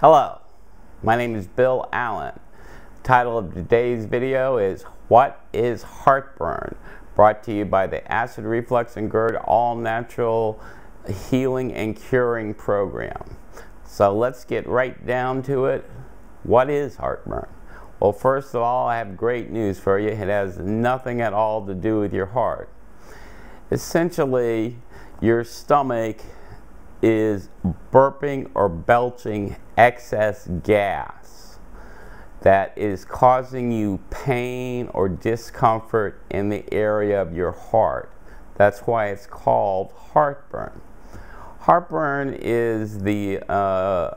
Hello, my name is Bill Allen. The title of today's video is What is Heartburn? Brought to you by the Acid Reflux and GERD All Natural Healing and Curing Program. So let's get right down to it. What is heartburn? Well, first of all, I have great news for you. It has nothing at all to do with your heart. Essentially, your stomach is burping or belching excess gas that is causing you pain or discomfort in the area of your heart. That's why it's called heartburn. Heartburn is the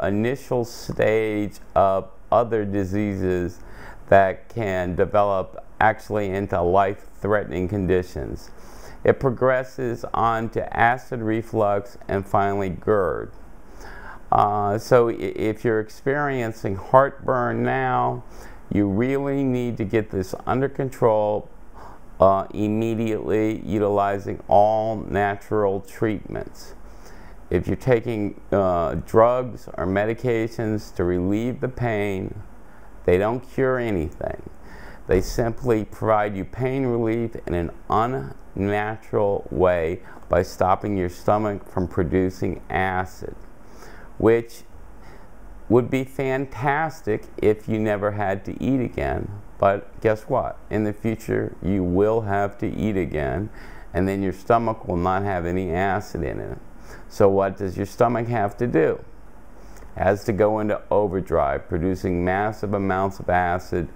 initial stage of other diseases that can develop actually into life-threatening conditions. It progresses on to acid reflux and finally GERD. So if you're experiencing heartburn now, you really need to get this under control immediately, utilizing all natural treatments. If you're taking drugs or medications to relieve the pain, they don't cure anything. They simply provide you pain relief in an unnatural way by stopping your stomach from producing acid, which would be fantastic if you never had to eat again. But guess what? In the future, you will have to eat again, and then your stomach will not have any acid in it. So what does your stomach have to do? It has to go into overdrive, producing massive amounts of acid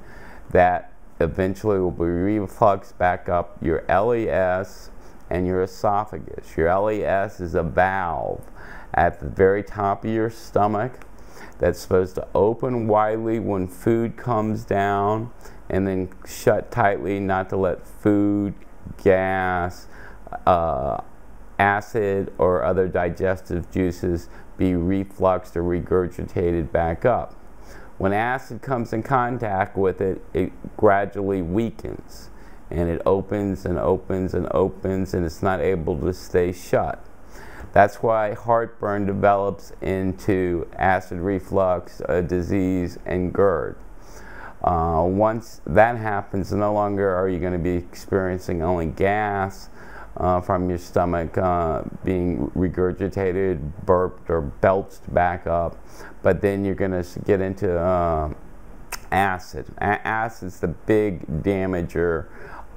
that eventually will be refluxed back up your LES and your esophagus. Your LES is a valve at the very top of your stomach that's supposed to open widely when food comes down and then shut tightly, not to let food, gas, acid, or other digestive juices be refluxed or regurgitated back up. When acid comes in contact with it, it gradually weakens, and it opens and opens and opens, and it's not able to stay shut. That's why heartburn develops into acid reflux disease and GERD. Once that happens, no longer are you going to be experiencing only gas from your stomach being regurgitated, burped, or belched back up, but then you're going to get into acid. Acid's the big damager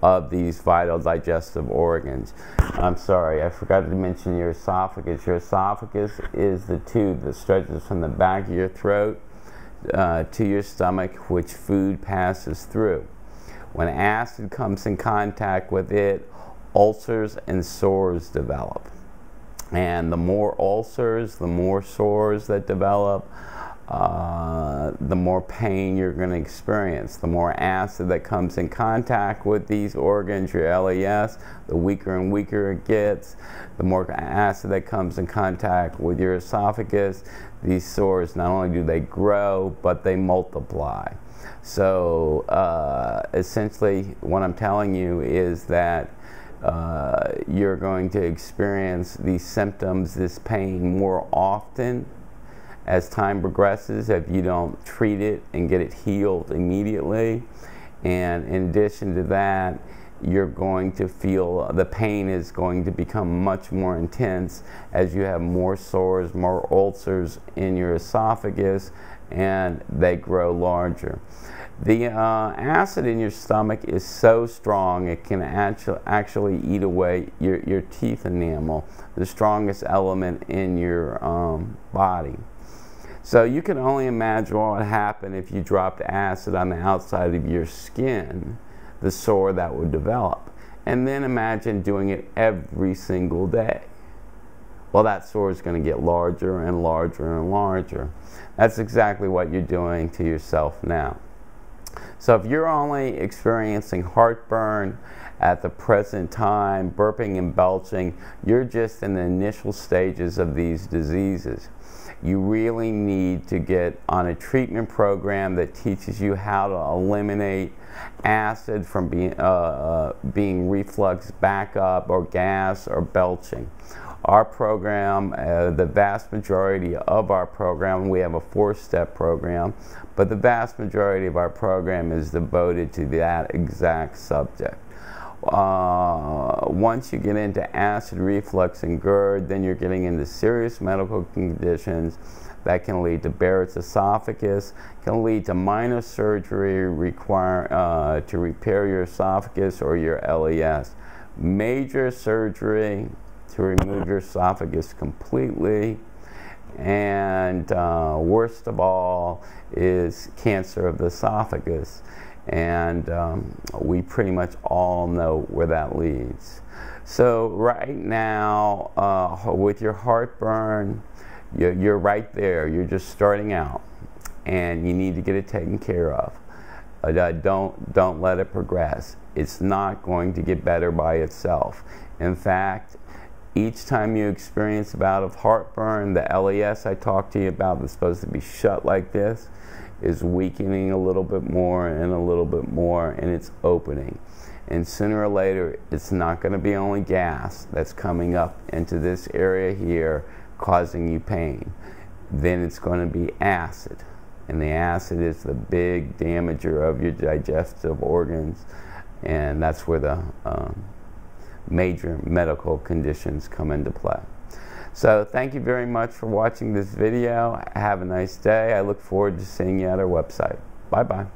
of these vital digestive organs. I'm sorry, I forgot to mention your esophagus. Your esophagus is the tube that stretches from the back of your throat to your stomach, which food passes through. When acid comes in contact with it, ulcers and sores develop. And the more ulcers, the more sores that develop, the more pain you're going to experience. The more acid that comes in contact with these organs, your LES, the weaker and weaker it gets. The more acid that comes in contact with your esophagus, these sores, not only do they grow, but they multiply. So essentially what I'm telling you is that you're going to experience these symptoms, this pain, more often as time progresses if you don't treat it and get it healed immediately. And in addition to that, you're going to feel the pain is going to become much more intense as you have more sores, more ulcers in your esophagus, and they grow larger. The acid in your stomach is so strong it can actually eat away your teeth enamel, the strongest element in your body. So you can only imagine what would happen if you dropped acid on the outside of your skin, the sore that would develop. And then imagine doing it every single day. Well, that sore is going to get larger and larger and larger. That's exactly what you're doing to yourself now. So if you're only experiencing heartburn at the present time, burping and belching, you're just in the initial stages of these diseases. You really need to get on a treatment program that teaches you how to eliminate acid from being refluxed back up, or gas, or belching. Our program, the vast majority of our program, we have a 4-step program, but the vast majority of our program is devoted to that exact subject. Once you get into acid reflux and GERD, then you're getting into serious medical conditions that can lead to Barrett's esophagus, can lead to minor surgery to repair your esophagus or your LES. Major surgery to remove your esophagus completely, and worst of all is cancer of the esophagus. And we pretty much all know where that leads. So right now, with your heartburn, you're right there. You're just starting out, and you need to get it taken care of. Don't let it progress. It's not going to get better by itself. In fact, each time you experience a bout of heartburn, the LES I talked to you about that's supposed to be shut like this is weakening a little bit more and a little bit more, and it's opening. And sooner or later, it's not going to be only gas that's coming up into this area here causing you pain. Then it's going to be acid. And the acid is the big damager of your digestive organs. And that's where the major medical conditions come into play. So thank you very much for watching this video. Have a nice day. I look forward to seeing you at our website. Bye-bye.